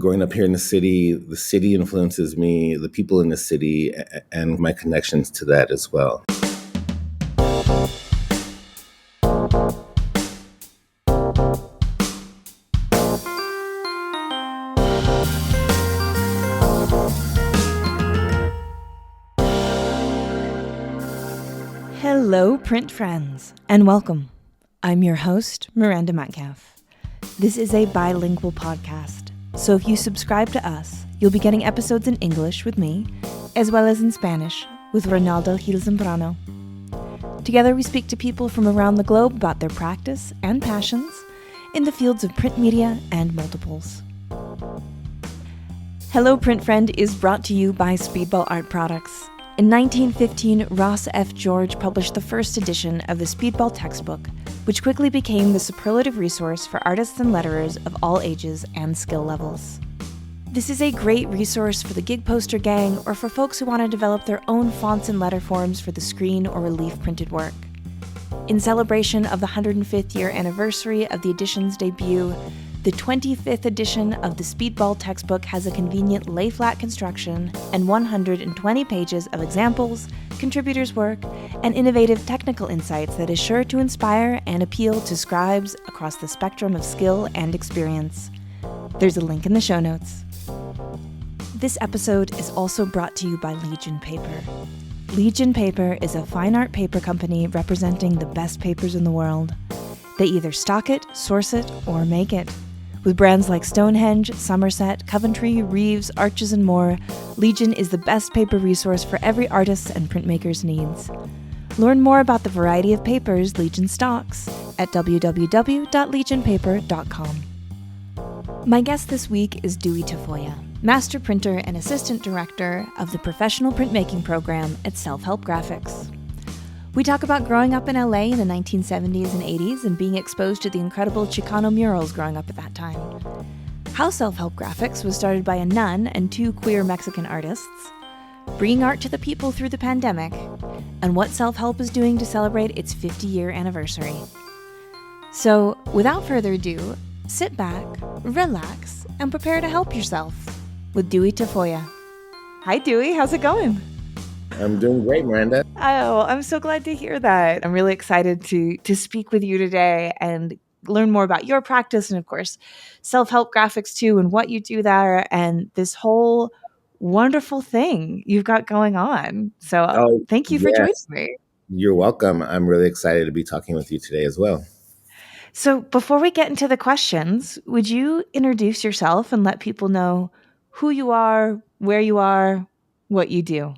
growing up here in the city influences me, the people in the city, and my connections to that as well. Hello, print friends, and welcome. I'm your host, Miranda Metcalf. This is a bilingual podcast, so if you subscribe to us, you'll be getting episodes in English with me, as well as in Spanish with Ronaldo Gil Zambrano. Together, we speak to people from around the globe about their practice and passions in the fields of print media and multiples. Hello, Print Friend is brought to you by Speedball Art Products. In 1915, Ross F. George published the first edition of the Speedball textbook, which quickly became the superlative resource for artists and letterers of all ages and skill levels. This is a great resource for the gig poster gang or for folks who want to develop their own fonts and letter forms for the screen or relief printed work. In celebration of the 105th year anniversary of the edition's debut, the 25th edition of the Speedball textbook has a convenient lay-flat construction and 120 pages of examples, contributors' work, and innovative technical insights that is sure to inspire and appeal to scribes across the spectrum of skill and experience. There's a link in the show notes. This episode is also brought to you by Legion Paper. Legion Paper is a fine art paper company representing the best papers in the world. They either stock it, source it, or make it. With brands like Stonehenge, Somerset, Coventry, Reeves, Arches, and more, Legion is the best paper resource for every artist's and printmaker's needs. Learn more about the variety of papers Legion stocks at www.legionpaper.com. My guest this week is Dewey Tafoya, Master Printer and Assistant Director of the Professional Printmaking Program at Self-Help Graphics. We talk about growing up in LA in the 1970s and 80s and being exposed to the incredible Chicano murals growing up at that time. How Self-Help Graphics was started by a nun and two queer Mexican artists, bringing art to the people through the pandemic, and what Self-Help is doing to celebrate its 50-year anniversary. So, without further ado, sit back, relax, and prepare to help yourself with Dewey Tafoya. Hi, Dewey. How's it going? I'm doing great, Miranda. Oh, I'm so glad to hear that. I'm really excited to speak with you today and learn more about your practice and, of course, self-help graphics too and what you do there and this whole wonderful thing you've got going on. So thank you for joining me. You're welcome. I'm really excited to be talking with you today as well. So before we get into the questions, would you introduce yourself and let people know who you are, where you are, what you do?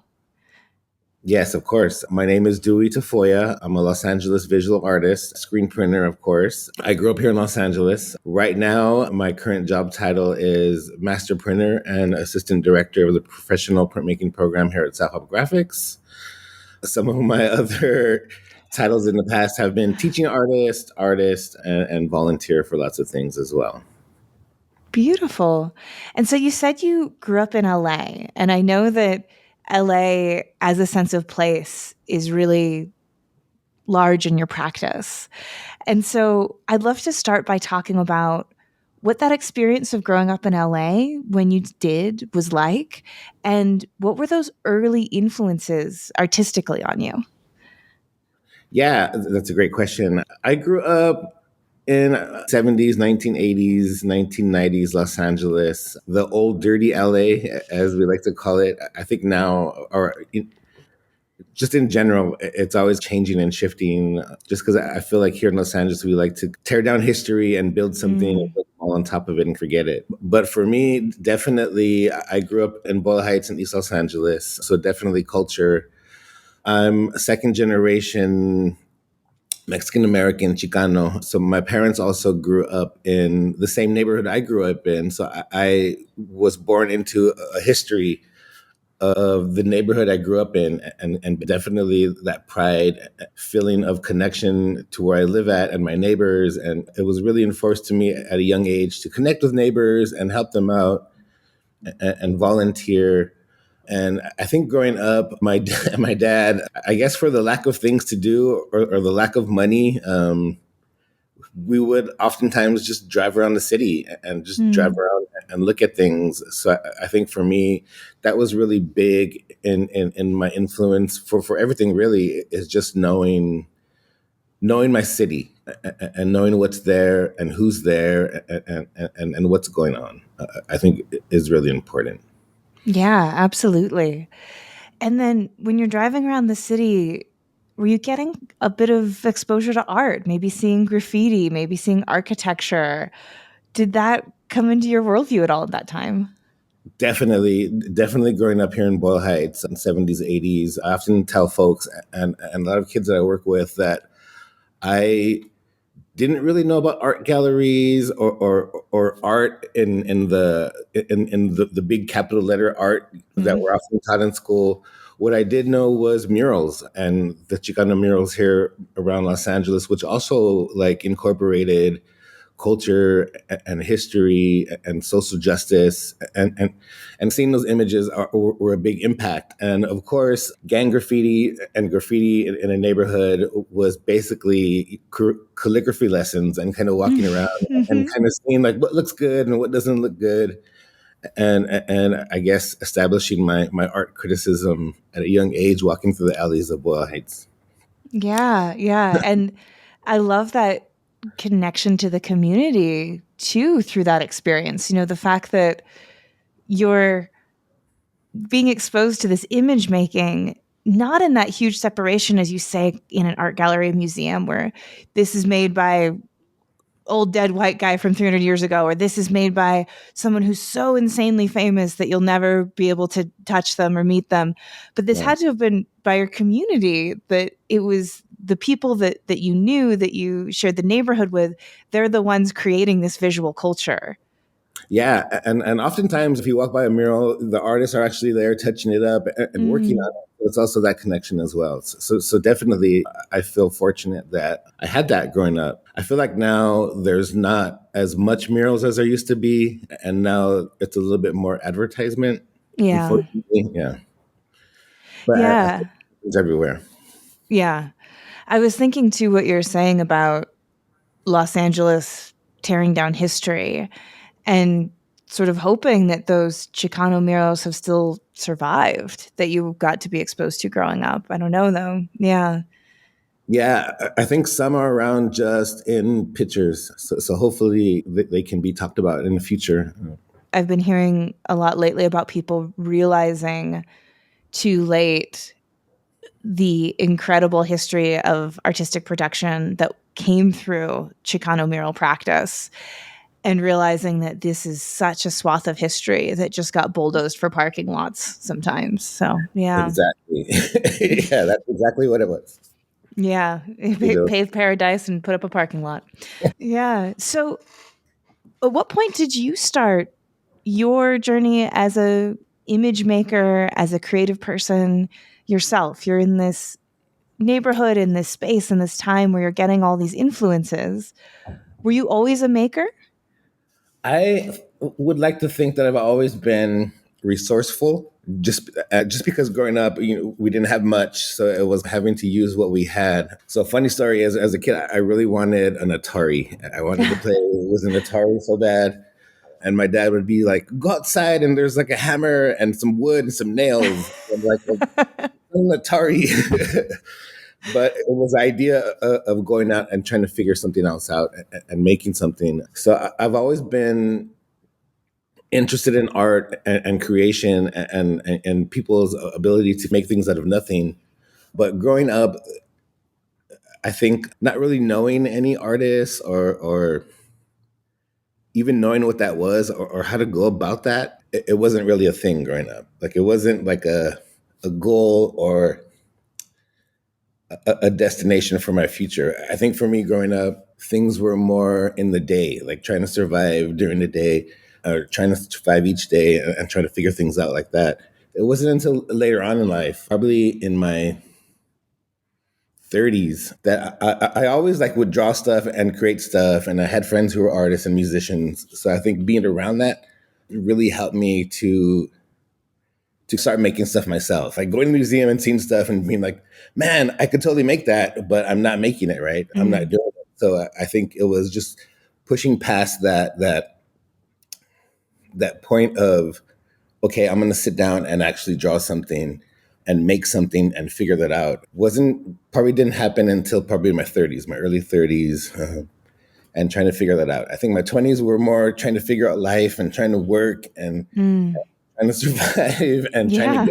Yes, of course. My name is Dewey Tafoya. I'm a Los Angeles visual artist, screen printer, of course. I grew up here in Los Angeles. Right now, my current job title is Master Printer and Assistant Director of the Professional Printmaking Program here at Self-Help Graphics. Some of my other titles in the past have been teaching artist, and volunteer for lots of things as well. Beautiful. And so you said you grew up in LA, and I know that LA as a sense of place is really large in your practice. And so I'd love to start by talking about what that experience of growing up in LA when you did was like, and what were those early influences artistically on you? Yeah, that's a great question. I grew up in 70s, 1980s, 1990s Los Angeles, the old dirty LA, as we like to call it. I think now, or just in general, it's always changing and shifting. Just because I feel like here in Los Angeles, we like to tear down history and build something all on top of it and forget it. But for me, definitely, I grew up in Boyle Heights in East Los Angeles. So definitely culture. I'm a second generation Mexican-American, Chicano. So my parents also grew up in the same neighborhood I grew up in. So I was born into a history of the neighborhood I grew up in, and definitely that pride, feeling of connection to where I live at and my neighbors. And it was really enforced to me at a young age to connect with neighbors and help them out and volunteer. And I think growing up, my dad, I guess for the lack of things to do or the lack of money, we would oftentimes just drive around the city and just drive Mm. around and look at things. So I think for me, that was really big in my influence for everything. Really, is just knowing my city and knowing what's there and who's there and what's going on. I think is really important. Yeah, absolutely. And then when you're driving around the city, were you getting a bit of exposure to art? Maybe seeing graffiti, maybe seeing architecture. Did that come into your worldview at all at that time? Definitely growing up here in Boyle Heights in 70s, 80s, I often tell folks and a lot of kids that I work with that I didn't really know about art galleries or art in the big capital letter art that Mm. were often taught in school. What I did know was murals and the Chicano murals here around Los Angeles, which also like incorporated culture and history and social justice and seeing those images were a big impact. And of course, gang graffiti and graffiti in a neighborhood was basically calligraphy lessons and kind of walking around and Mhm. kind of seeing like what looks good and what doesn't look good. And I guess establishing my art criticism at a young age, walking through the alleys of Boyle Heights. Yeah, yeah. And I love that connection to the community too through that experience. The fact that you're being exposed to this image making, not in that huge separation, as you say, in an art gallery museum where this is made by old dead white guy from 300 years ago, or this is made by someone who's so insanely famous that you'll never be able to touch them or meet them. But this Yeah. had to have been by your community, that it was the people that you knew, that you shared the neighborhood with. They're the ones creating this visual culture. Yeah, and oftentimes if you walk by a mural, the artists are actually there touching it up and working Mm, on it. It's also that connection as well. So definitely, I feel fortunate that I had that growing up. I feel like now there's not as much murals as there used to be, and now it's a little bit more advertisement. yeah. Unfortunately, yeah, but I Yeah. think it's everywhere. Yeah. I was thinking too what you're saying about Los Angeles tearing down history, and sort of hoping that those Chicano murals have still survived, that you got to be exposed to growing up. I don't know though. Yeah. Yeah, I think some are around just in pictures, so hopefully they can be talked about in the future. I've been hearing a lot lately about people realizing too late the incredible history of artistic production that came through Chicano mural practice, and realizing that this is such a swath of history that just got bulldozed for parking lots sometimes. So, yeah. Exactly. Yeah, that's exactly what it was. Yeah. You know, Pave paradise and put up a parking lot. Yeah. So, at what point did you start your journey as a image maker, as a creative person yourself? You're in this neighborhood, in this space, in this time where you're getting all these influences. Were you always a maker? I would like to think that I've always been resourceful. Just because growing up, we didn't have much, so it was having to use what we had. So, funny story is, as a kid, I really wanted an Atari. I wanted to play with an Atari so bad, and my dad would be like, "Go outside, and there's like a hammer and some wood and some nails." I'm like, well, an Atari. But it was the idea of going out and trying to figure something else out and making something. So I've always been interested in art and creation and people's ability to make things out of nothing. But growing up, I think not really knowing any artists or even knowing what that was or how to go about that, it wasn't really a thing growing up. Like it wasn't like a goal or a destination for my future. I think for me growing up, things were more in the day, like trying to survive during the day, or trying to survive each day and trying to figure things out like that. It wasn't until later on in life, probably in my 30s, that I always like would draw stuff and create stuff. And I had friends who were artists and musicians. So I think being around that really helped me to start making stuff myself. Like going to the museum and seeing stuff and being like, man, I could totally make that, but I'm not making it, right. I'm not Mm. doing it. So I think it was just pushing past that point of, okay, I'm going to sit down and actually draw something and make something and figure that out. Wasn't Probably didn't happen until probably my 30s, my early 30s, and trying to figure that out. I think my 20s were more trying to figure out life and trying to work and Mm. trying to survive and Yeah.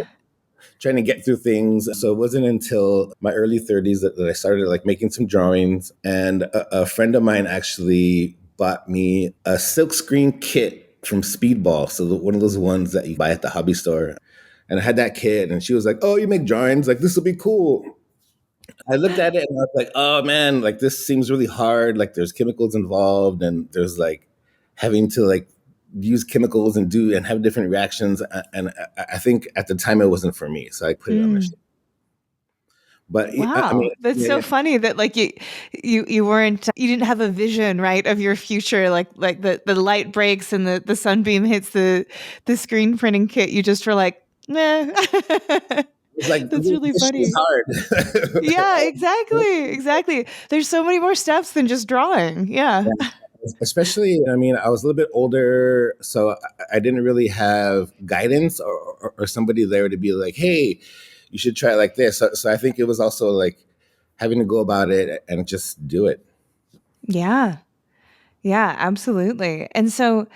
trying to get through things. So it wasn't until my early 30s that I started like making some drawings. And a friend of mine actually bought me a silkscreen kit from Speedball. So one of those ones that you buy at the hobby store. And I had that kit, and she was like, "Oh, you make drawings? Like, this will be cool." I looked at it and I was like, "Oh man, like this seems really hard. Like there's chemicals involved, and there's like having to like use chemicals and do and have different reactions." And I think at the time it wasn't for me, so I put it on the Mm. shelf. But I mean, Wow, that's yeah, so yeah, funny that like you weren't you didn't have a vision, right, of your future, like the light breaks and the sunbeam hits the screen printing kit. You just were like, "Nah." it's like That's really this shit is funny. Yeah, hard. exactly, exactly. There's so many more steps than just drawing. Yeah. Especially, I mean, I was a little bit older, so I didn't really have guidance or somebody there to be like, "Hey, you should try it like this." So I think it was also like having to go about it and just do it. Yeah. Yeah, absolutely. And so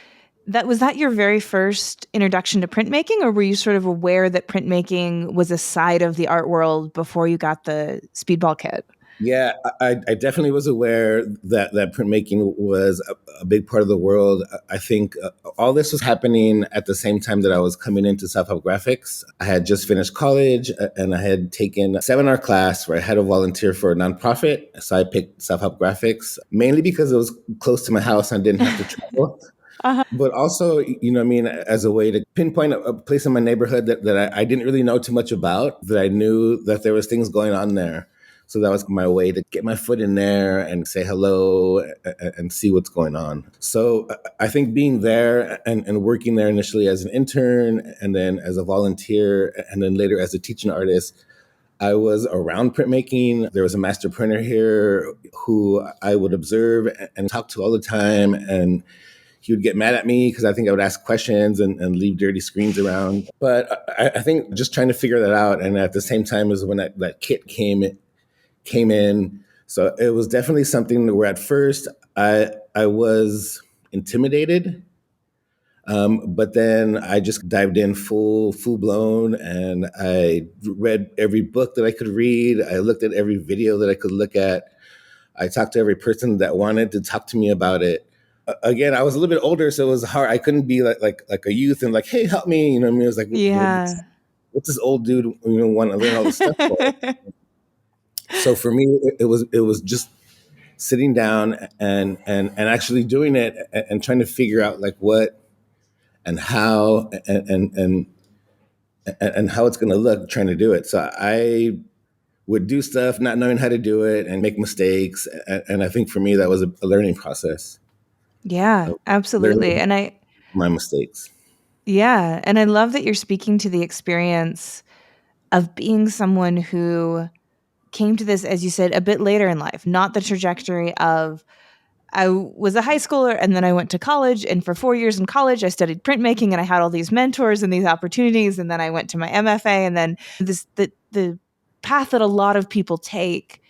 that your very first introduction to printmaking, or were you sort of aware that printmaking was a side of the art world before you got the Speedball kit? Yeah, I definitely was aware that printmaking was a big part of the world. I think all this was happening at the same time that I was coming into self-help graphics. I had just finished college and I had taken a seminar class where I had to volunteer for a nonprofit. So I picked self-help graphics mainly because it was close to my house and I didn't have to travel. Uh-huh. But also, I mean, as a way to pinpoint a place in my neighborhood that I didn't really know too much about, that I knew that there was things going on there. So that was my way to get my foot in there and say hello and see what's going on. So I think being there and working there initially as an intern and then as a volunteer and then later as a teaching artist, I was around printmaking. There was a master printer here who I would observe and talk to all the time. And he would get mad at me because I think I would ask questions and leave dirty screens around. But I think just trying to figure that out. And at the same time as when that kit came in. So it was definitely something where at first I was intimidated, but then I just dived in full blown, and I read every book that I could read. I looked at every video that I could look at. I talked to every person that wanted to talk to me about it. Again, I was a little bit older, so it was hard. I couldn't be like a youth and like, "Hey, help me!" You know what I mean? It was like, Yeah. what's this old dude want to learn all this stuff for? So for me, it was just sitting down and actually doing it and trying to figure out like what and how and how it's going to look trying to do it. So I would do stuff not knowing how to do it and make mistakes, and I think for me that was a learning process, Yeah, absolutely. learning And I my mistakes. yeah, and I love that you're speaking to the experience of being someone who came to this, as you said, a bit later in life, not the trajectory of I was a high schooler and then I went to college. And for 4 years in college, I studied printmaking and I had all these mentors and these opportunities. And then I went to my MFA and then the path that a lot of people take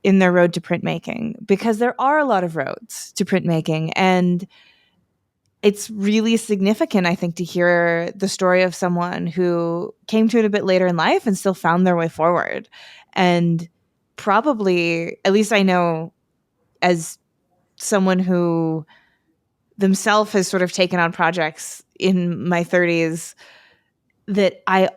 in their road to printmaking, because there are a lot of roads to printmaking. And it's really significant, I think, to hear the story of someone who came to it a bit later in life and still found their way forward. And probably, at least I know as someone who themselves has sort of taken on projects in my 30s, that I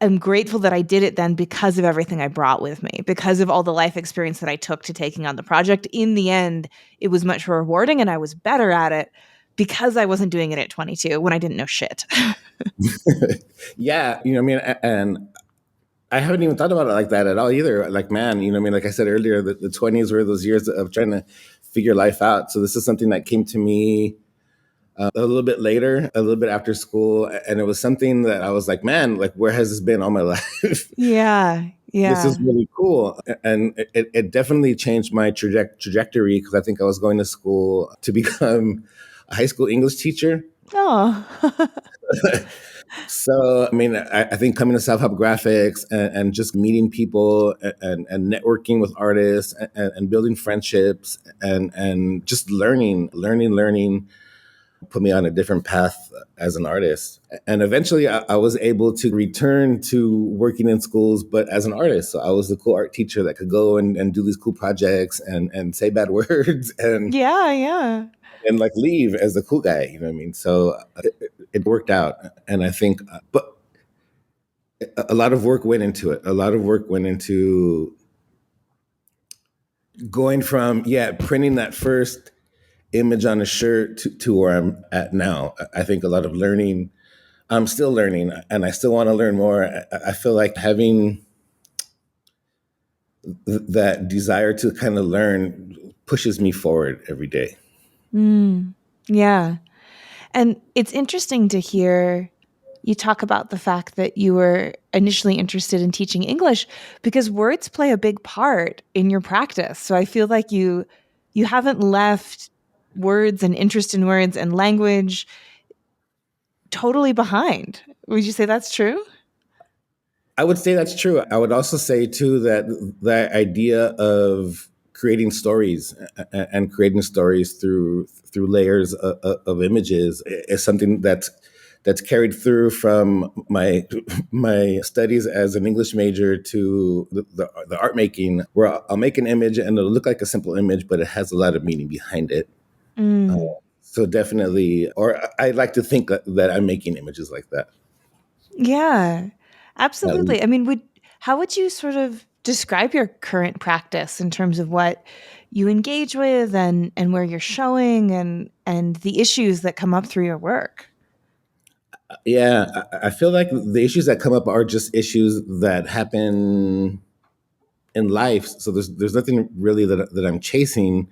am grateful that I did it then because of everything I brought with me, because of all the life experience that I took to taking on the project. In the end, it was much more rewarding and I was better at it because I wasn't doing it at 22 when I didn't know shit. Yeah, I mean, and I haven't even thought about it like that at all either. Like, man, I mean, like I said earlier, the 20s were those years of trying to figure life out. So this is something that came to me a little bit later, a little bit after school. And it was something that I was like, man, like, where has this been all my life? Yeah. This is Yeah. really cool. And it definitely changed my trajectory because I think I was going to school to become a high school English teacher. Oh. So, I mean, I think coming to Self Help Graphics and just meeting people and networking with artists and building friendships and just learning put me on a different path as an artist. And eventually I was able to return to working in schools, but as an artist. So I was the cool art teacher that could go and do these cool projects and say bad words Yeah, yeah. and like leave as the cool guy, you know what I mean? So it worked out. And I think, but a lot of work went into it. A lot of work went into going from, yeah, printing that first image on a shirt to where I'm at now. I think a lot of learning. I'm still learning and I still want to learn more. I feel like having that desire to kind of learn pushes me forward every day. Mm, yeah. And it's interesting to hear you talk about the fact that you were initially interested in teaching English because words play a big part in your practice. So I feel like you haven't left words and interest in words and language totally behind. Would you say that's true? I would say that's true. I would also say too that the idea of creating stories and creating stories through layers of images is something that's carried through from my studies as an English major to the art making, where I'll make an image and it'll look like a simple image, but it has a lot of meaning behind it. Uh, Mm, so definitely, or I like to think that I'm making images like that. yeah, At least. absolutely. I mean, would how would you sort of describe your current practice in terms of what you engage with and where you're showing and the issues that come up through your work? Yeah, I feel like the issues that come up are just issues that happen in life. So there's nothing really that I'm chasing.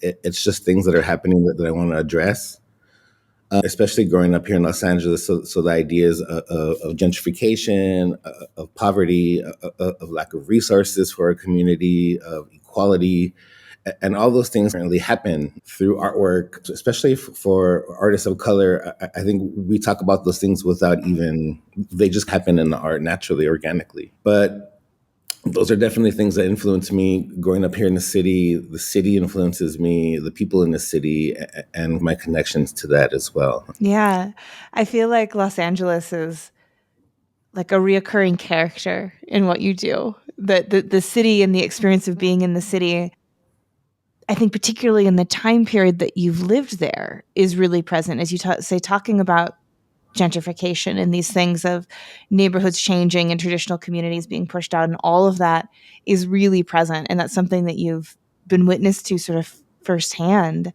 It's just things that are happening that I want to address. Especially growing up here in Los Angeles, so the ideas of gentrification, of poverty, of lack of resources for our community, of equality, and all those things really happen through artwork, especially for artists of color. I think we talk about those things without even, they just happen in the art naturally, organically. But those are definitely things that influence me growing up here in the city. The city influences me, the people in the city, and my connections to that as well. Yeah. I feel like Los Angeles is like a reoccurring character in what you do. The city and the experience of being in the city, I think particularly in the time period that you've lived there is really present as you say talking about gentrification and these things of neighborhoods changing and traditional communities being pushed out and all of that is really present and that's something that you've been witness to sort of firsthand.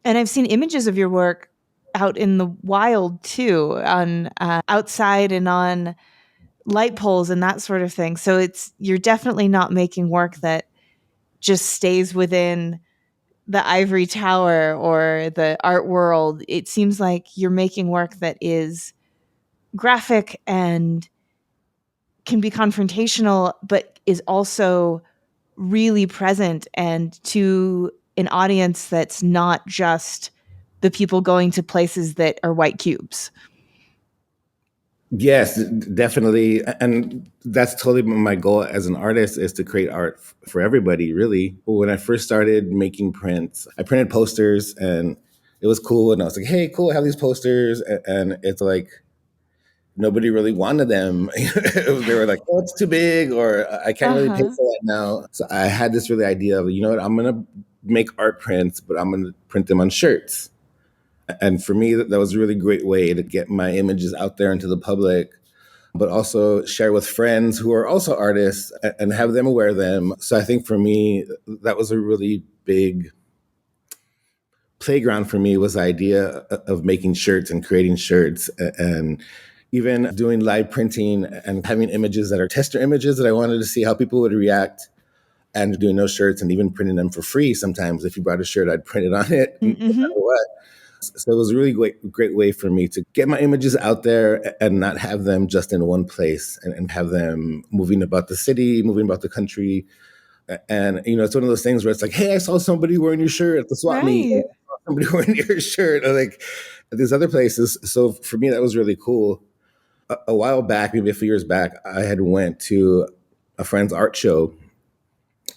And I've seen images of your work out in the wild too, on outside and on light poles and that sort of thing. So it's you're definitely not making work that just stays within the ivory tower or the art world. It seems like you're making work that is graphic and can be confrontational, but is also really present and to an audience that's not just the people going to places that are white cubes. Yes, definitely. And that's totally my goal as an artist is to create art for everybody, really. When I first started making prints, I printed posters and it was cool. And I was like, hey, cool, I have these posters. And it's like, nobody really wanted them. They were like, oh, it's too big, or I can't really pay Uh-huh. for that now. So I had this really idea of, you know what, I'm going to make art prints, but I'm going to print them on shirts. And for me, that was a really great way to get my images out there into the public, but also share with friends who are also artists and have them wear them. So I think for me, that was a really big playground for me was the idea of making shirts and creating shirts and even doing live printing and having images that are tester images that I wanted to see how people would react and doing those shirts and even printing them for free sometimes. If you brought a shirt, I'd print it on it no matter Mm-hmm. what. So it was a really great way for me to get my images out there and not have them just in one place, and have them moving about the city, moving about the country. And, it's one of those things where it's like, hey, I saw somebody wearing your shirt at the swap meet. Right. I saw somebody wearing your shirt, or like at these other places. So for me, that was really cool. A while back, maybe a few years back, I had went to a friend's art show,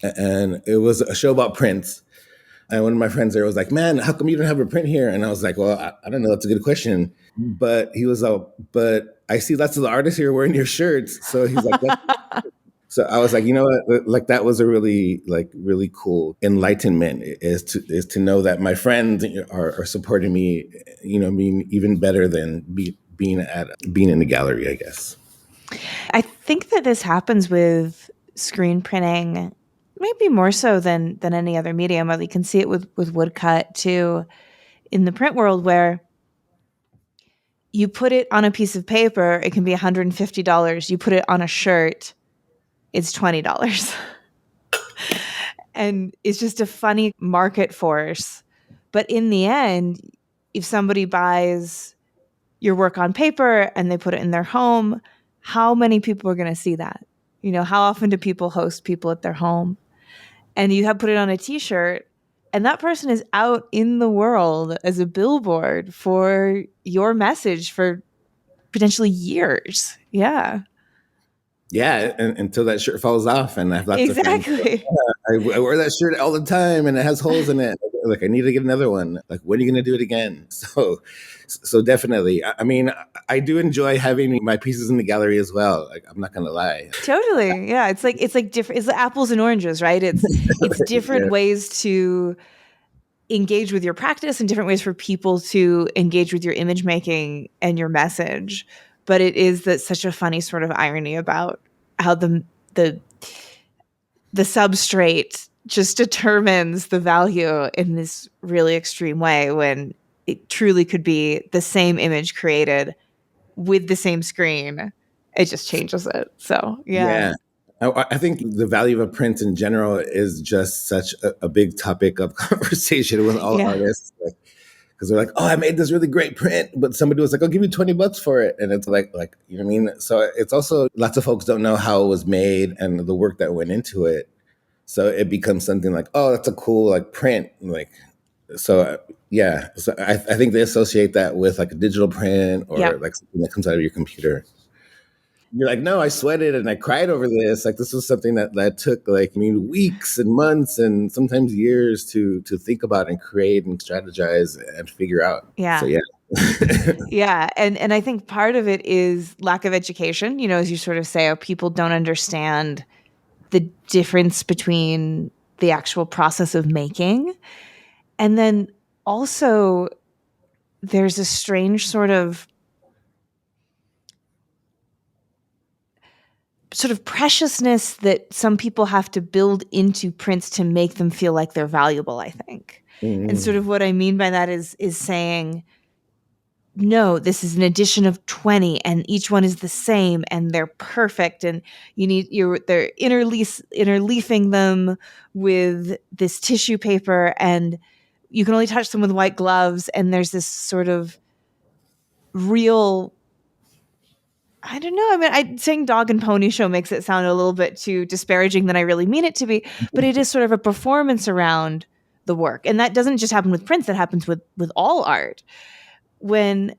and it was a show about prints. And one of my friends there was like, "Man, how come you don't have a print here?" And I was like, "Well, I don't know. That's a good question." But he was like, "But I see lots of the artists here wearing your shirts." So he's like, so I was like, you know what? Like that was a really cool enlightenment, is to know that my friends are supporting me, being even better than being in the gallery, I guess. I think that this happens with screen printing, maybe more so than any other medium. You can see it with woodcut too in the print world, where you put it on a piece of paper, it can be $150. You put it on a shirt, it's $20. And it's just a funny market force. But in the end, if somebody buys your work on paper and they put it in their home, how many people are going to see that? How often do people host people at their home? And you have put it on a t-shirt, and that person is out in the world as a billboard for your message for potentially years. Yeah. Yeah, until that shirt falls off, and I have lots of friends. Exactly. I wear that shirt all the time, and it has holes in it. Like, I need to get another one. Like, when are you going to do it again? So definitely. I mean, I do enjoy having my pieces in the gallery as well. Like, I'm not going to lie. Totally. Yeah. It's like different. It's apples and oranges, right? It's different Yeah. ways to engage with your practice and different ways for people to engage with your image making and your message. But it is that such a funny sort of irony about how the substrate just determines the value in this really extreme way, when it truly could be the same image created with the same screen. It just changes it. So yeah. Yeah. I think the value of a print in general is just such a big topic of conversation with all Yeah. artists. Because they're like, "Oh, I made this really great print," but somebody was like, "I'll give you $20 for it," and it's like, you know what I mean? So it's also, lots of folks don't know how it was made and the work that went into it. So it becomes something like, "Oh, that's a cool like print," like. So yeah, so I think they associate that with like a digital print, Yeah. or like something that comes out of your computer. You're like, "No, I sweated and I cried over this. Like, this was something that took, like, I mean, weeks and months and sometimes years to think about and create and strategize and figure out." So Yeah. yeah. Yeah. And I think part of it is lack of education, as you sort of say, people don't understand the difference between the actual process of making. And then also there's a strange sort of preciousness that some people have to build into prints to make them feel like they're valuable, I think. And sort Mm, of what I mean by that is saying, no, this is an edition of 20 and each one is the same and they're perfect, and they're interleafing them with this tissue paper, and you can only touch them with white gloves, and there's this sort of real, I don't know. I mean, saying dog and pony show makes it sound a little bit too disparaging than I really mean it to be, but it is sort of a performance around the work. And that doesn't just happen with prints, that happens with all art. When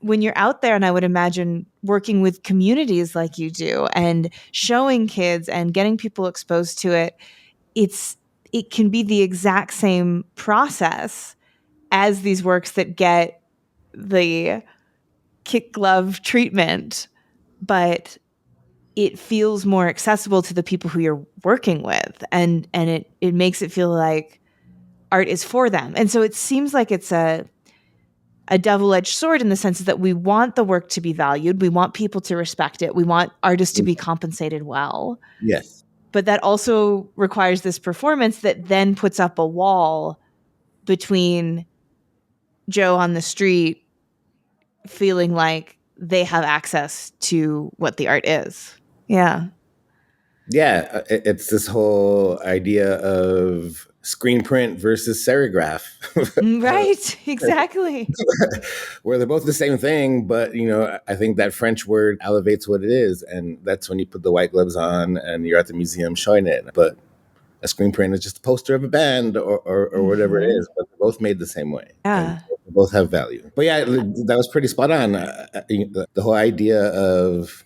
you're out there, and I would imagine working with communities like you do and showing kids and getting people exposed to it, it can be the exact same process as these works that get the kick glove treatment, but it feels more accessible to the people who you're working with, and it makes it feel like art is for them. And so it seems like it's a double-edged sword, in the sense that we want the work to be valued, we want people to respect it, we want artists to be compensated well, yes. but that also requires this performance that then puts up a wall between Joe on the street feeling like they have access to what the art is. Yeah. Yeah, it's this whole idea of screen print versus serigraph. Right, exactly. Where they're both the same thing, but I think that French word elevates what it is, and that's when you put the white gloves on and you're at the museum showing it. But a screen print is just a poster of a band or whatever it Hmm. is, but they're both made the same way, and Yeah. they both have value. But yeah, that was pretty spot on. The whole idea of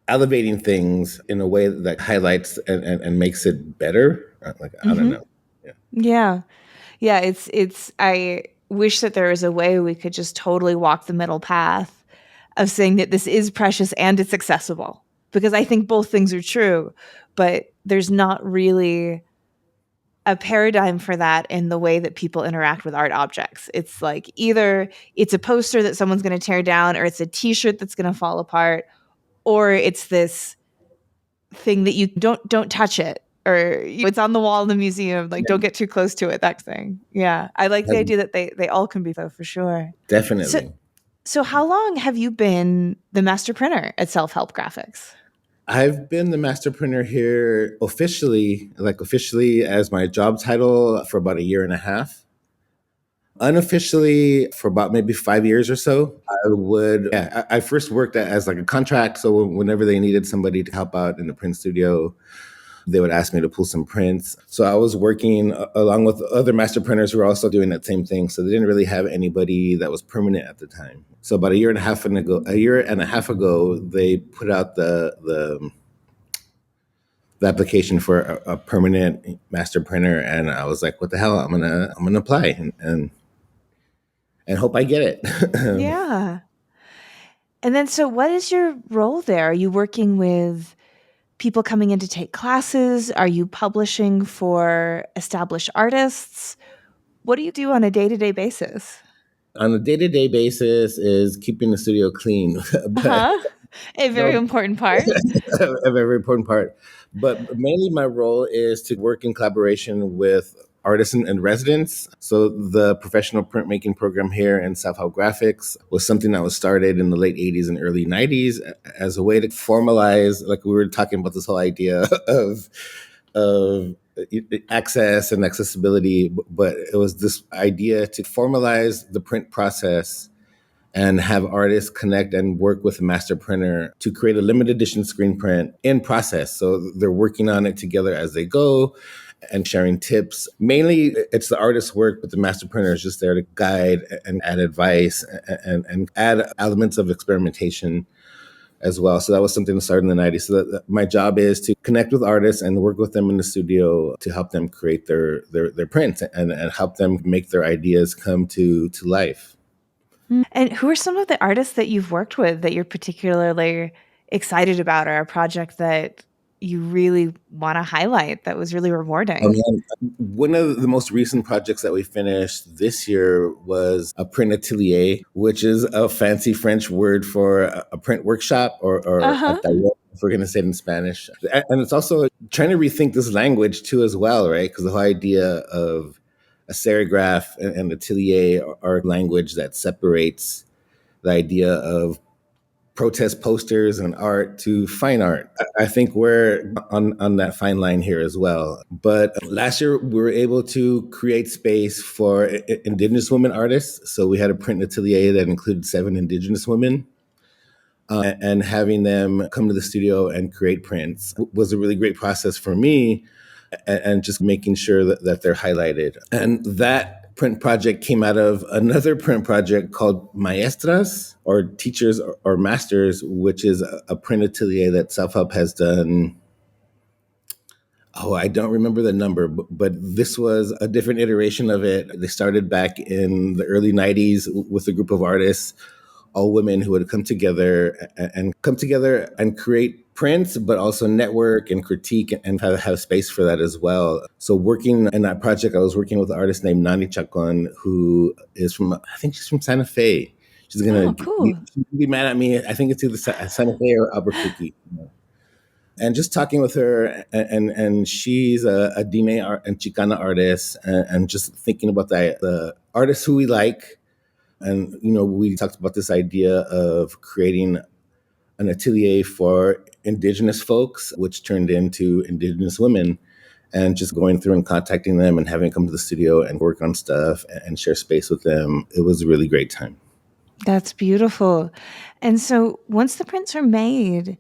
elevating things in a way that highlights and makes it better. Like, I don't Hmm. know. Yeah. Yeah. Yeah, it's I wish that there was a way we could just totally walk the middle path of saying that this is precious and it's accessible. Because I think both things are true, but there's not really a paradigm for that in the way that people interact with art objects. It's like either it's a poster that someone's going to tear down, or it's a t-shirt that's going to fall apart, or it's this thing that you don't touch it, or it's on the wall in the museum, like don't Yeah. get too close to it, that thing. Yeah, I like the idea that they all can be, though, for sure. So Definitely. so how long have you been the master printer at Self Help Graphics? I've been the master printer here officially, like officially as my job title, for about a year and a half. Unofficially, for about maybe 5 years or so. I first worked as like a contract. So whenever they needed somebody to help out in the print studio, they would ask me to pull some prints. So I was working along with other master printers who were also doing that same thing. So they didn't really have anybody that was permanent at the time. So about a year and a half ago, they put out the application for a permanent master printer, and I was like, "What the hell? I'm gonna apply and hope I get it." Yeah. And then, so what is your role there? Are you working with people coming in to take classes? Are you publishing for established artists? What do you do on a day-to-day basis? On a day-to-day basis, is keeping the studio clean, but Uh-huh. A very no, important part. a very important part. But mainly my role is to work in collaboration with artists and residents. So the Professional Printmaking Program here in South Hall Graphics was something that was started in the late 80s and early 90s as a way to formalize, like we were talking about this whole idea of access and accessibility, but it was this idea to formalize the print process and have artists connect and work with a master printer to create a limited edition screen print in process. So they're working on it together as they go and sharing tips. Mainly, it's the artist's work, but the master printer is just there to guide and add advice and add elements of experimentation as well. So that was something that started in the 90s. So my job is to connect with artists and work with them in the studio to help them create their prints and help them make their ideas come to life. And who are some of the artists that you've worked with that you're particularly excited about, or a project that you really want to highlight that was really rewarding? One of the most recent projects that we finished this year was a print atelier, which is a fancy French word for a print workshop or a Uh-huh. taller, if we're going to say it in Spanish. And it's also trying to rethink this language too, as well, right? Because the whole idea of a serigraph and atelier are language that separates the idea of protest posters and art to fine art. I think we're on that fine line here as well. But last year, we were able to create space for Indigenous women artists. So we had a print atelier that included 7 Indigenous women. And having them come to the studio and create prints was a really great process for me, and just making sure that they're highlighted. And that print project came out of another print project called Maestras, or Teachers or Masters, which is a print atelier that Self Help has done. Oh, I don't remember the number, but this was a different iteration of it. They started back in the early 90s with a group of artists, all women, who would come together and create prints, but also network and critique and have space for that as well. So working in that project, I was working with an artist named Nani Chacon, who is from, I think she's from Santa Fe. She's Oh, going to cool. be mad at me. I think it's either Santa Fe or Albuquerque. And just talking with her, and she's a Dine and Chicana artist, and just thinking about the artists who we like. And, we talked about this idea of creating an atelier for Indigenous folks, which turned into Indigenous women. and just going through and contacting them and having them come to the studio and work on stuff and share space with them. It was a really great time. That's beautiful. And so once the prints are made,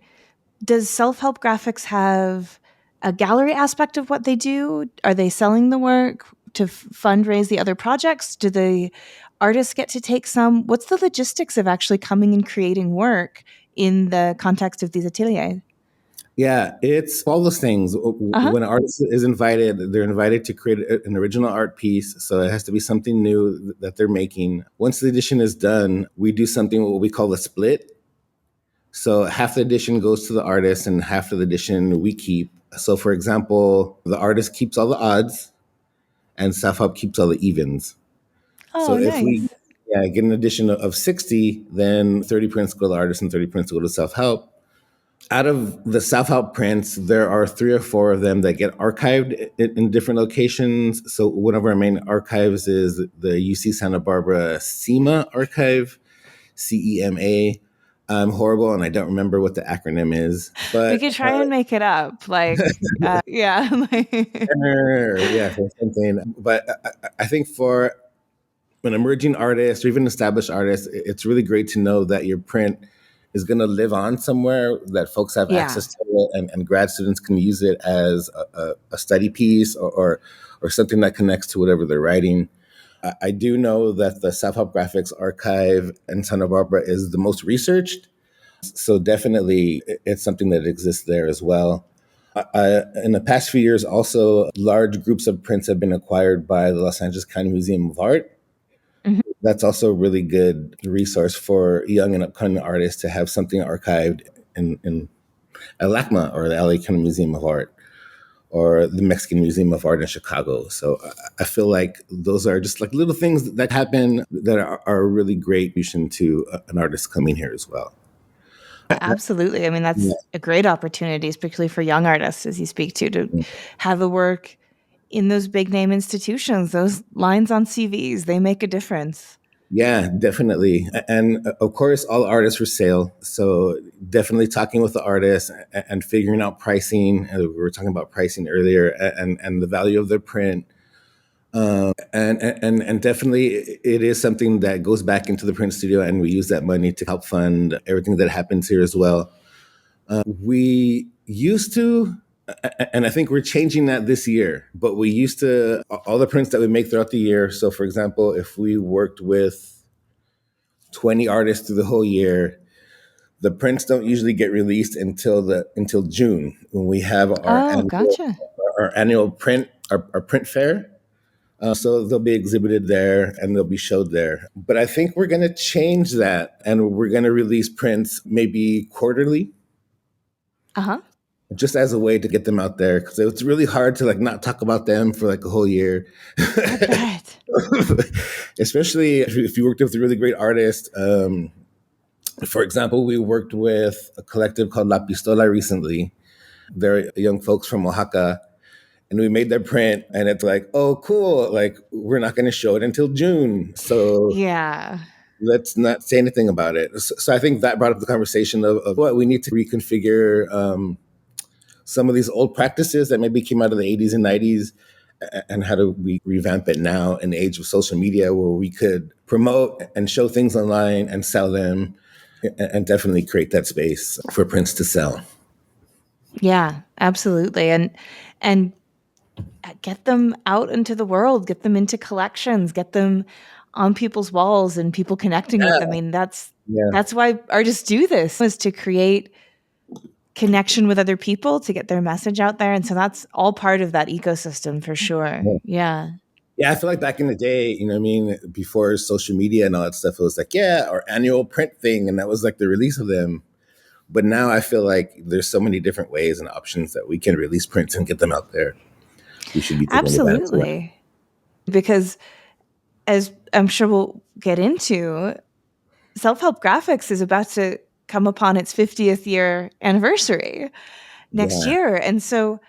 does self-help graphics have a gallery aspect of what they do? Are they selling the work to fundraise the other projects? Do the artists get to take some? What's the logistics of actually coming and creating work in the context of these ateliers? Yeah, it's all those things. Uh-huh. When an artist is invited, they're invited to create an original art piece. So it has to be something new that they're making. Once the edition is done, we do something what we call a split. So half the edition goes to the artist and half of the edition we keep. So for example, the artist keeps all the odds and Self Help keeps all the evens. So Oh, if we nice. get an edition of 60, then 30 prints go to the artist and 30 prints go to Self Help. Out of the Self Help prints, there are 3 or 4 of them that get archived in different locations. So one of our main archives is the UC Santa Barbara SEMA archive, CEMA. I'm horrible and I don't remember what the acronym is, We but could try and make it up. Yeah. yeah, so something. But I think for an emerging artist or even established artist, it's really great to know that your print is going to live on somewhere, that folks have Yeah. access to it, and grad students can use it as a study piece or something that connects to whatever they're writing. I do know that the Self Help Graphics Archive in Santa Barbara is the most researched. So definitely it's something that exists there as well. In the past few years, also, large groups of prints have been acquired by the Los Angeles County Museum of Art. Mhm. That's also a really good resource for young and upcoming artists to have something archived in LACMA or the LA County Museum of Art or the Mexican Museum of Art in Chicago. So I feel like those are just like little things that happen that are a really great addition to an artist coming here as well. Absolutely. I mean, Yeah. that's a great opportunity, especially for young artists, as you speak to have the work in those big name institutions. Those lines on CVs, they make a difference. Yeah, definitely. And of course, all artists for sale. So definitely talking with the artists and figuring out pricing. We were talking about pricing earlier and the value of their print. And definitely it is something that goes back into the print studio and we use that money to help fund everything that happens here as well. We used to, and I think we're changing that this year, but we used to, all the prints that we make throughout the year. So for example, if we worked with 20 artists through the whole year, the prints don't usually get released until June when we have Oh, gotcha. our annual our print fair. So they'll be exhibited there and they'll be showed there. But I think we're going to change that and we're going to release prints maybe quarterly, Uh-huh. just as a way to get them out there because it's really hard to like not talk about them for like a whole year. I bet. Especially if you worked with a really great artist. For example, we worked with a collective called La Pistola recently. They're young folks from Oaxaca, and we made their print, and it's like, oh, cool. Like, we're not going to show it until June. So Yeah. let's not say anything about it. So I think that brought up the conversation of what we need to reconfigure some of these old practices that maybe came out of the 80s and 90s, and how do we revamp it now in the age of social media where we could promote and show things online and sell them and definitely create that space for prints to sell. Yeah, absolutely. And get them out into the world, get them into collections, get them on people's walls and people connecting with them. I mean, Yeah. that's why artists do this, is to create connection with other people, to get their message out there. And so that's all part of that ecosystem for sure. Yeah. Yeah. Yeah, I feel like back in the day, you know what I mean, before social media and all that stuff, it was like, yeah, our annual print thing. And that was like the release of them. But now I feel like there's so many different ways and options that we can release prints and get them out there. We should be taking advantage of that. Absolutely. Because as I'm sure we'll get into, self-help graphics is about to come upon its 50th year anniversary next Yeah. year. And so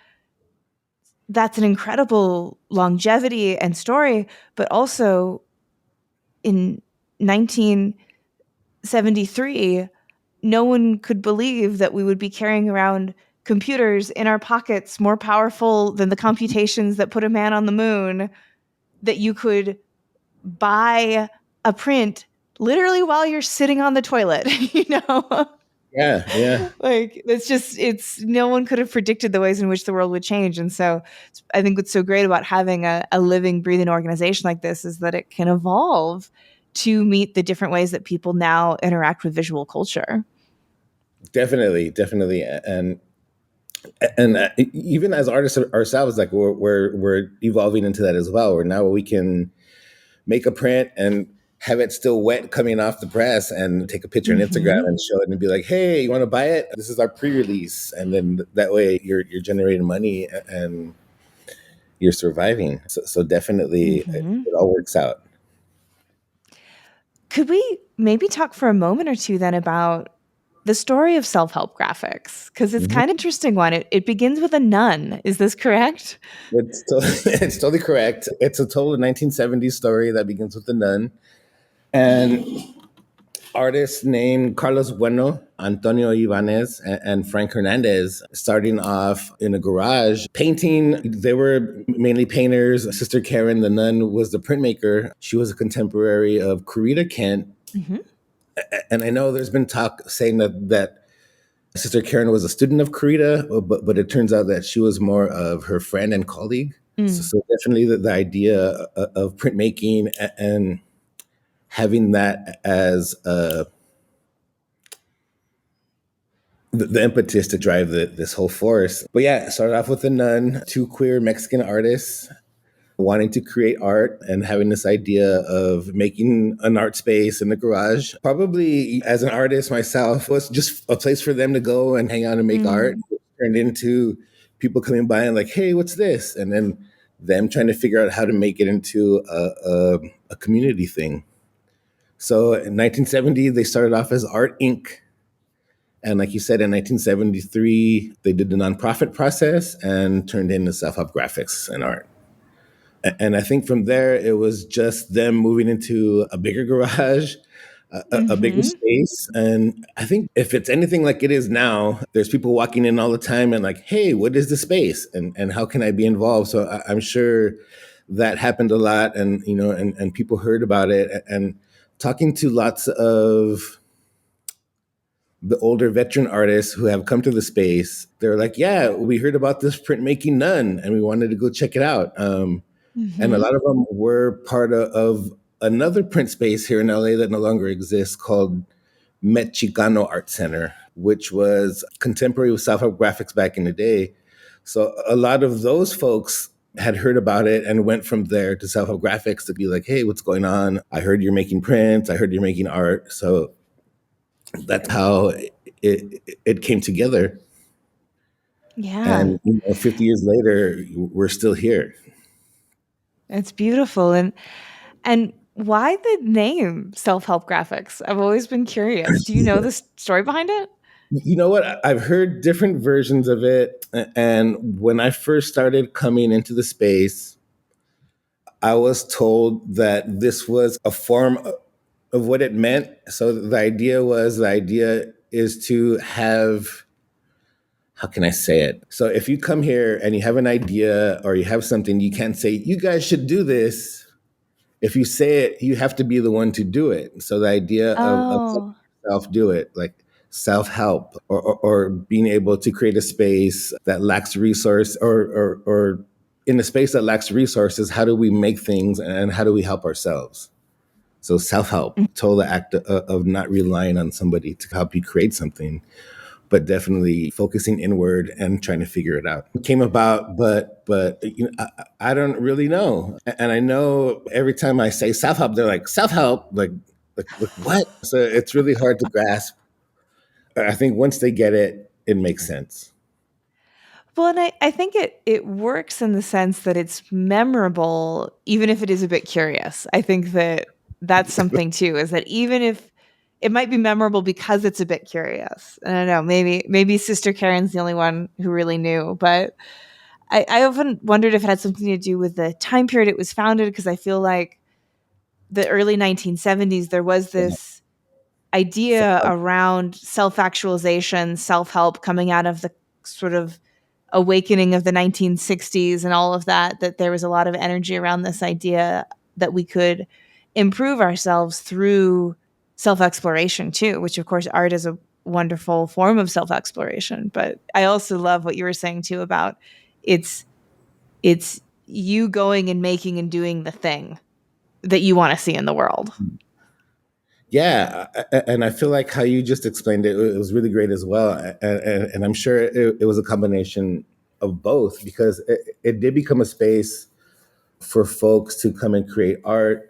that's an incredible longevity and story, but also in 1973, no one could believe that we would be carrying around computers in our pockets more powerful than the computations that put a man on the moon, that you could buy a print literally while you're sitting on the toilet, you know? Yeah, yeah. Like, it's no one could have predicted the ways in which the world would change. And so I think what's so great about having a living, breathing organization like this is that it can evolve to meet the different ways that people now interact with visual culture. Definitely, definitely. And even as artists ourselves, like we're evolving into that as well, where now we can make a print and have it still wet coming off the press and take a picture on Instagram Mm-hmm. and show it and be like, hey, you want to buy it? This is our pre-release. And then that way you're generating money and you're surviving. So definitely Mm-hmm. it all works out. Could we maybe talk for a moment or two then about the story of self-help graphics? Because it's Mhm. kind of interesting one. It begins with a nun. Is this correct? It's totally correct. It's a total 1970s story that begins with the nun. And artists named Carlos Bueno, Antonio Ibanez, and Frank Hernandez, starting off in a garage painting. They were mainly painters. Sister Karen, the nun, was the printmaker. She was a contemporary of Corita Kent. Mm-hmm. And I know there's been talk saying that Sister Karen was a student of Corita, but it turns out that she was more of her friend and colleague. So, Mm. so definitely the idea of printmaking and having that as the impetus to drive this whole force. But yeah, it started off with a nun, two queer Mexican artists wanting to create art and having this idea of making an art space in the garage. Probably as an artist myself, was just a place for them to go and hang out and make art. Mm. It turned into people coming by and like, hey, what's this? And then them trying to figure out how to make it into a community thing. So in 1970, they started off as Art Inc. And like you said, in 1973, they did the nonprofit process and turned into self-help graphics and art. And I think from there, it was just them moving into a bigger garage, a bigger Mm-hmm. space. And I think if it's anything like it is now, there's people walking in all the time and like, hey, what is the space? And how can I be involved? So I'm sure that happened a lot and, and people heard about it. And talking to lots of the older veteran artists who have come to the space, they're like, yeah, we heard about this printmaking nun and we wanted to go check it out. And a Mm-hmm. lot of them were part of another print space here in LA that no longer exists called Met Chicano Art Center, which was contemporary with self-help graphics back in the day. So a lot of those folks had heard about it and went from there to self-help graphics to be like, hey, what's going on? I heard you're making prints. I heard you're making art. So that's how it came together. Yeah, And 50 years later, we're still here. it's beautiful. And why the name self-help graphics? I've always been curious. Do you know the story behind it? You know what? I've heard different versions of it. And when I first started coming into the space, I was told that this was a form of what it meant. So the idea is to have, how can I say it? So if you come here and you have an idea or you have something, you can't say, you guys should do this. If you say it, you have to be the one to do it. So the idea of Oh. self do it, like self help, or being able to create a space that lacks resource, or in a space that lacks resources, how do we make things and how do we help ourselves? So self help, total act of not relying on somebody to help you create something, but definitely focusing inward and trying to figure it out. It came about, but I don't really know. And I know every time I say self help, they're like self help, like what? So it's really hard to grasp. I think once they get it, it makes sense. Well, and I think it works in the sense that it's memorable, even if it is a bit curious. I think that that's something too, is that even if it might be memorable because it's a bit curious. I don't know, maybe Sister Karen's the only one who really knew, but I often wondered if it had something to do with the time period it was founded, because I feel like the early 1970s, there was Yeah. this idea around self actualization, self help coming out of the sort of awakening of the 1960s and all of that, that there was a lot of energy around this idea that we could improve ourselves through self-exploration too, which of course art is a wonderful form of self-exploration. But I also love what you were saying too about it's it's you going and making and doing the thing that you want to see in the world. Yeah, and I feel like how you just explained it, it was really great as well. And I'm sure it was a combination of both, because it did become a space for folks to come and create art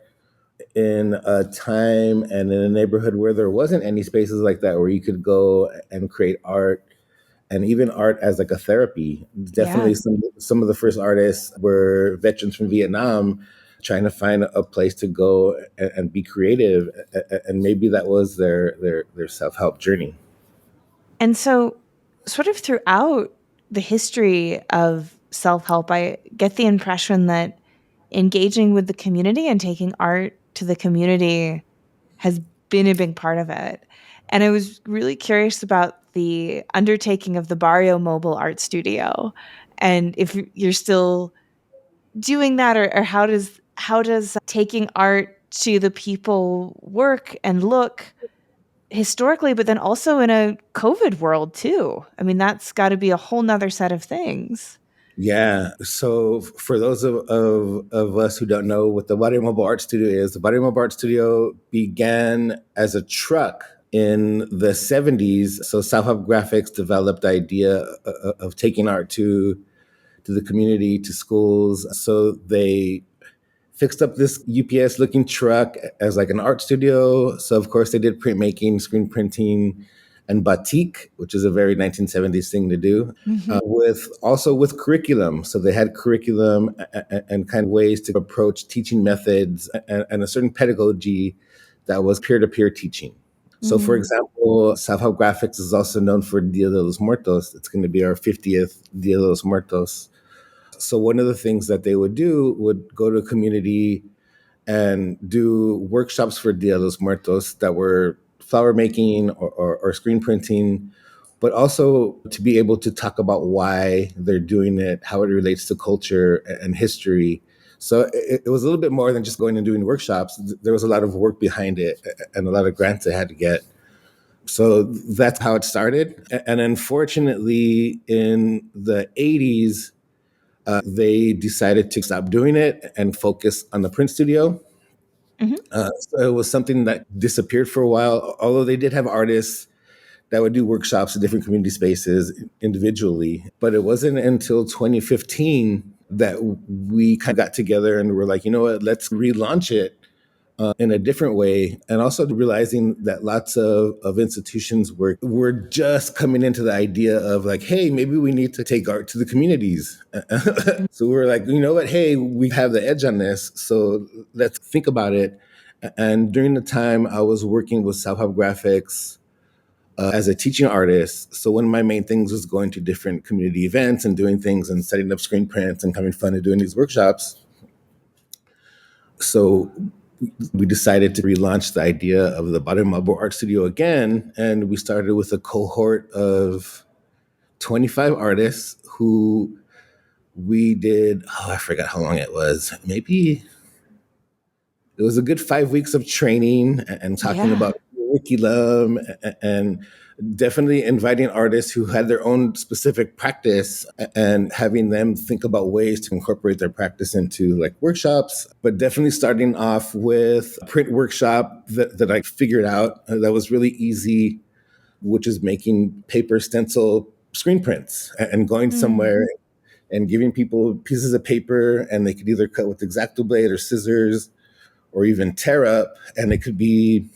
in a time and in a neighborhood where there wasn't any spaces like that where you could go and create art, and even art as like a therapy. Yeah. Definitely some of the first artists were veterans from Vietnam trying to find a place to go and be creative, and maybe that was their self-help journey. And so, sort of throughout the history of self help, I get the impression that engaging with the community and taking art to the community has been a big part of it. And I was really curious about the undertaking of the Barrio Mobile Art Studio, and if you're still doing that, or how does taking art to the people work and look historically, but then also in a COVID world too. I mean, that's got to be a whole nother set of things. Yeah. So for those of us who don't know what the Body Mobile Art Studio is, the Body Mobile Art Studio began as a truck in the 70s. So South Hub Graphics developed the idea of taking art to the community, to schools. So they fixed up this UPS looking truck as like an art studio. So of course they did printmaking, screen printing, and batik, which is a very 1970s thing to do, Mhm. with also with curriculum. So they had curriculum and kind of ways to approach teaching methods and a certain pedagogy that was peer-to-peer teaching. So, for Mhm. example, South Hub Graphics is also known for Dia de los Muertos. It's going to be our 50th Dia de los Muertos. So one of the things that they would do would go to a community and do workshops for Dia de los Muertos that were flower making or screen printing, but also to be able to talk about why they're doing it, how it relates to culture and history. So it was a little bit more than just going and doing workshops. There was a lot of work behind it and a lot of grants they had to get. So that's how it started. And unfortunately, in the 80s, they decided to stop doing it and focus on the print studio. Mhm. So it was something that disappeared for a while, although they did have artists that would do workshops in different community spaces individually. But it wasn't until 2015 that we kind of got together and were like, you know what, let's relaunch it in a different way. And also realizing that lots of institutions were just coming into the idea of like, hey, maybe we need to take art to the communities. So we were like, you know what, hey, we have the edge on this. So let's think about it. And during the time I was working with South Hub Graphics as a teaching artist. So one of my main things was going to different community events and doing things and setting up screen prints and having fun and doing these workshops. So we decided to relaunch the idea of the Body Mobile Art Studio again. And we started with a cohort of 25 artists who we did, oh, I forgot how long it was. Maybe it was a good 5 weeks of training and talking Yeah. about curriculum and definitely inviting artists who had their own specific practice and having them think about ways to incorporate their practice into like workshops, but definitely starting off with a print workshop that I figured out that was really easy, which is making paper stencil screen prints and going Mm. somewhere and giving people pieces of paper, and they could either cut with X-Acto blade or scissors or even tear up, and it could be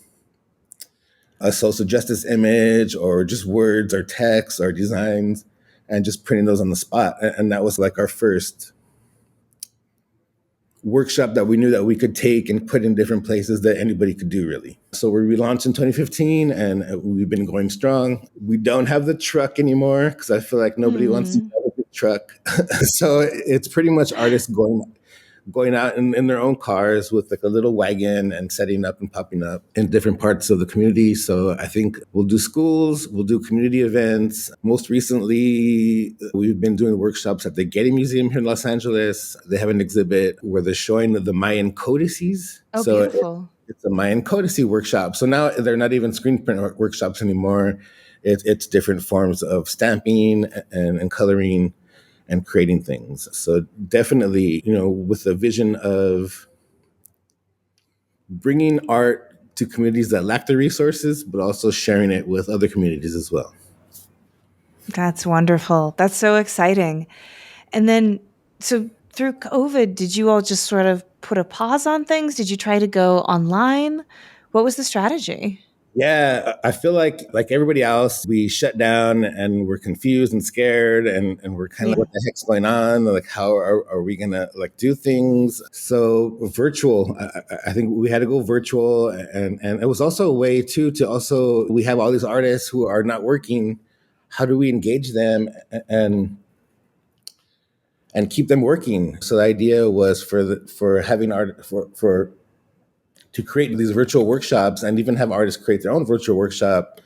a social justice image or just words or text or designs, and just printing those on the spot. And that was like our first workshop that we knew that we could take and put in different places that anybody could do really. So we relaunched in 2015 and we've been going strong. We don't have the truck anymore because I feel like nobody wants to Mm. drive a big truck. So it's pretty much artists going going out in their own cars with like a little wagon and setting up and popping up in different parts of the community. So I think we'll do schools, we'll do community events. Most recently, we've been doing workshops at the Getty Museum here in Los Angeles. They have an exhibit where they're showing the Mayan codices. Oh, So beautiful. it's a Mayan codice workshop. So now they're not even screen print workshops anymore. It's different forms of stamping and coloring and creating things. So definitely, with the vision of bringing art to communities that lack the resources, but also sharing it with other communities as well. That's wonderful. That's so exciting. And then, so through COVID, did you all just sort of put a pause on things? Did you try to go online? What was the strategy? Yeah, I feel like everybody else, we shut down and we're confused and scared and we're kind of Yeah. like, what the heck's going on? Like, how are we gonna like do things? So virtual, I think we had to go virtual, and it was also a way too to also we have all these artists who are not working. How do we engage them and keep them working? So the idea was for having art for to create these virtual workshops and even have artists create their own virtual workshop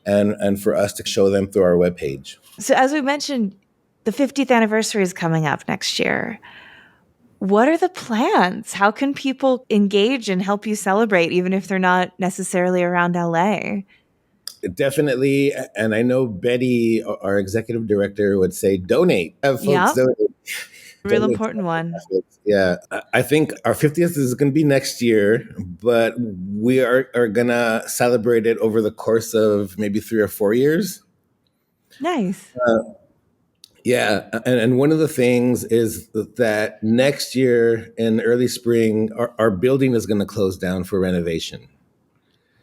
and for us to show them through our webpage. So, as we mentioned, the 50th anniversary is coming up next year. What are the plans? How can people engage and help you celebrate, even if they're not necessarily around LA? Definitely. And I know Betty, our executive director, would say donate. Have folks Yep, donate. real Donate to important one. nonprofits. Yeah. I think our 50th is going to be next year, but we are going to celebrate it over the course of maybe 3 or 4 years. Nice. Yeah, and one of the things is that next year in early spring, our building is going to close down for renovation.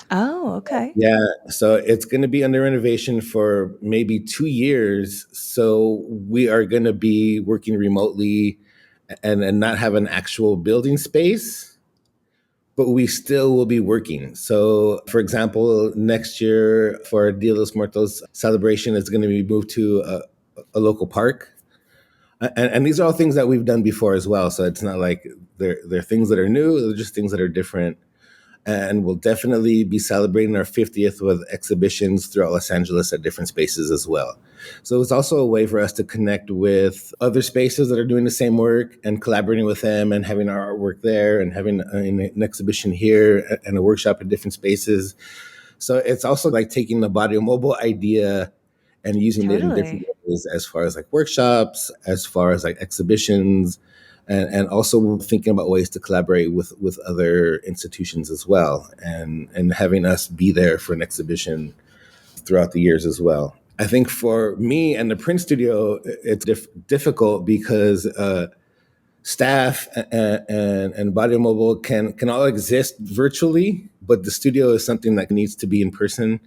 Oh, okay. Yeah, so it's going to be under renovation for maybe 2 years. So we are going to be working remotely and not have an actual building space, but we still will be working. So, for example, next year for Dia de los Muertos celebration is going to be moved to a local park. And these are all things that we've done before as well. So it's not like they're things that are new, they're just things that are different. And we'll definitely be celebrating our 50th with exhibitions throughout Los Angeles at different spaces as well. So it's also a way for us to connect with other spaces that are doing the same work and collaborating with them and having our artwork there and having an exhibition here and a workshop in different spaces. So it's also like taking the Barrio Mobile idea and using it in different Totally. ways as far as like workshops, as far as like exhibitions, and also thinking about ways to collaborate with other institutions as well, and having us be there for an exhibition throughout the years as well. I think for me and the print studio, it's difficult because staff and Body Mobile can all exist virtually, but the studio is something that needs to be in person.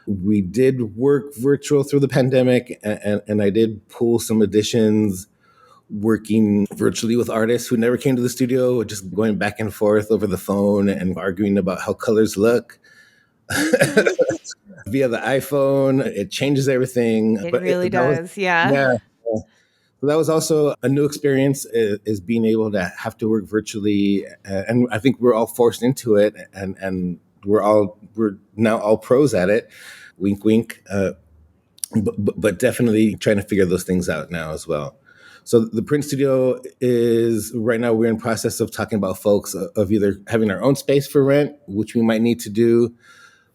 We did work virtual through the pandemic, and I did pull some editions working virtually with artists who never came to the studio, just going back and forth over the phone and arguing about how colors look Hmm. via the iPhone. It changes everything. It But really that was, does. Yeah. yeah. So that was also a new experience is being able to have to work virtually. And I think we're all forced into it and we're now all pros at it. Wink, wink. But definitely trying to figure those things out now as well. So the print studio is right now we're in process of talking about folks of either having our own space for rent, which we might need to do,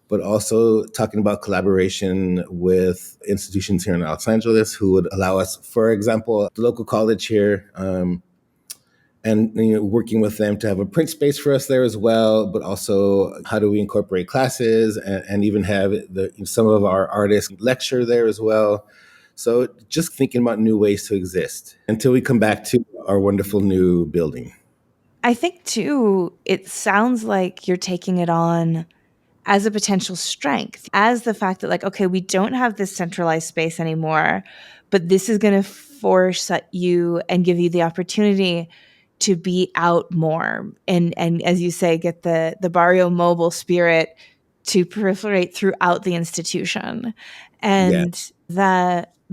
but also talking about collaboration with institutions here in Los Angeles who would allow us, for example, the local college here, and working with them to have a print space for us there as well, but also how do we incorporate classes and even have some of our artists lecture there as well. So just thinking about new ways to exist until we come back to our wonderful new building. I think too, it sounds like you're taking it on as a potential strength, as the fact that, like, okay, we don't have this centralized space anymore, but this is going to force you and give you the opportunity to be out more and as you say, get the barrio mobile spirit to proliferate throughout the institution. Yeah. And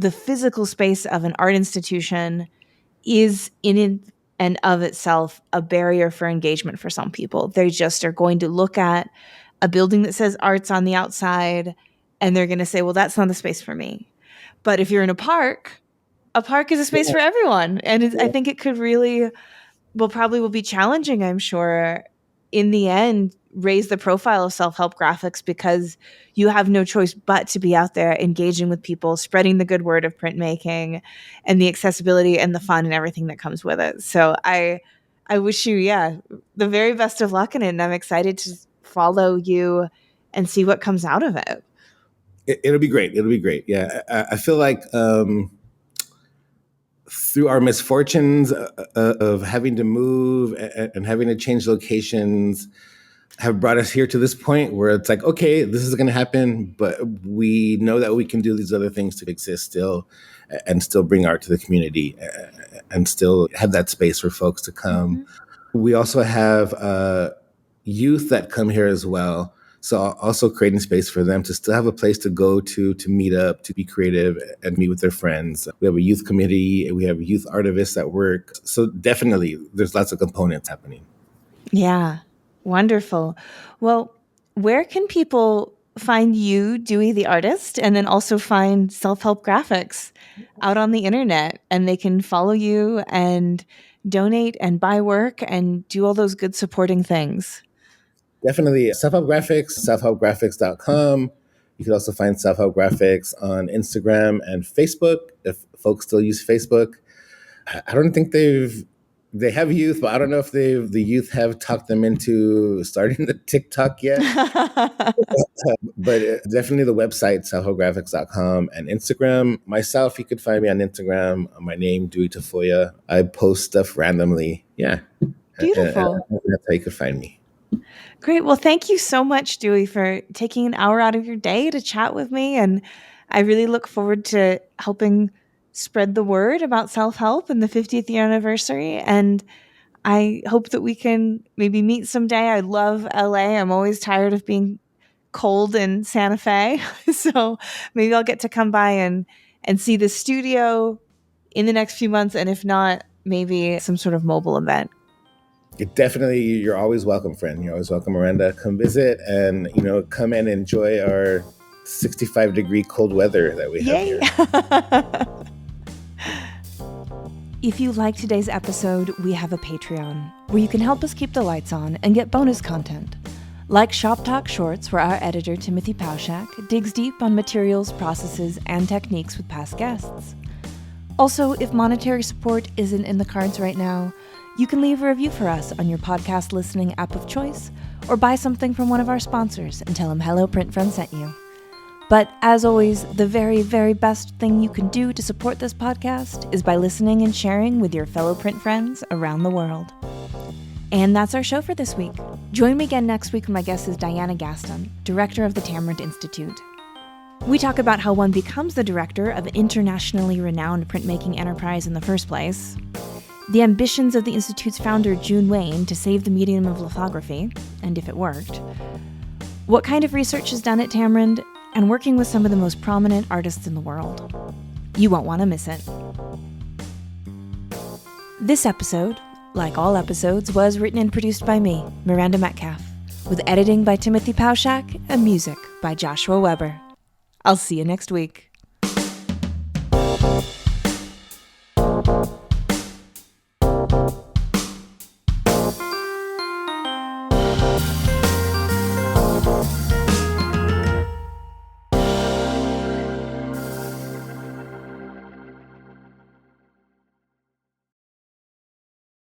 the physical space of an art institution is in and of itself a barrier for engagement for some people. They just are going to look at a building that says arts on the outside and they're going to say, well, that's not the space for me. But if you're in a park is a space for everyone. And I think it could really, probably will be challenging, I'm sure, in the end, raise the profile of self-help graphics because you have no choice but to be out there engaging with people, spreading the good word of printmaking and the accessibility and the fun and everything that comes with it. So I wish you, the very best of luck in it. And I'm excited to follow you and see what comes out of it. It'll be great. It'll be great. Yeah. I feel like through our misfortunes of having to move and having to change locations have brought us here to this point where it's like, okay, this is going to happen, but we know that we can do these other things to exist still and still bring art to the community and still have that space for folks to come. Mm-hmm. We also have youth that come here as well. So also creating space for them to still have a place to go to meet up, to be creative and meet with their friends. We have a youth committee. We have youth artivists at work. So definitely there's lots of components happening. Yeah. Wonderful. Well, where can people find you, Dewey the artist, and then also find Self-Help Graphics out on the internet? And they can follow you and donate and buy work and do all those good supporting things. Definitely Self-Help Graphics, selfhelpgraphics.com. You can also find Self-Help Graphics on Instagram and Facebook, if folks still use Facebook. I don't think they have youth, but I don't know if the youth have talked them into starting the TikTok yet. But definitely the website, selfhelpgraphics.com, and Instagram. Myself, you could find me on Instagram. My name, Dewey Tafoya. I post stuff randomly. Yeah. Beautiful. And that's how you could find me. Great. Well, thank you so much, Dewey, for taking an hour out of your day to chat with me. And I really look forward to helping spread the word about self-help and the 50th year anniversary. And I hope that we can maybe meet someday. I love LA. I'm always tired of being cold in Santa Fe. So maybe I'll get to come by and see the studio in the next few months. And if not, maybe some sort of mobile event. Definitely, you're always welcome, friend. You're always welcome, Miranda. Come visit and, come and enjoy our 65-degree cold weather that we have here. If you like today's episode, we have a Patreon where you can help us keep the lights on and get bonus content. Like Shop Talk Shorts, where our editor, Timothy Pauschak, digs deep on materials, processes, and techniques with past guests. Also, if monetary support isn't in the cards right now, you can leave a review for us on your podcast listening app of choice, or buy something from one of our sponsors and tell them Hello Print Friend sent you. But as always, the very, very best thing you can do to support this podcast is by listening and sharing with your fellow print friends around the world. And that's our show for this week. Join me again next week when my guest is Diana Gaston, director of the Tamarind Institute. We talk about how one becomes the director of an internationally renowned printmaking enterprise in the first place, the ambitions of the Institute's founder, June Wayne, to save the medium of lithography, and if it worked, what kind of research is done at Tamarind, and working with some of the most prominent artists in the world. You won't want to miss it. This episode, like all episodes, was written and produced by me, Miranda Metcalf, with editing by Timothy Pauschak and music by Joshua Weber. I'll see you next week.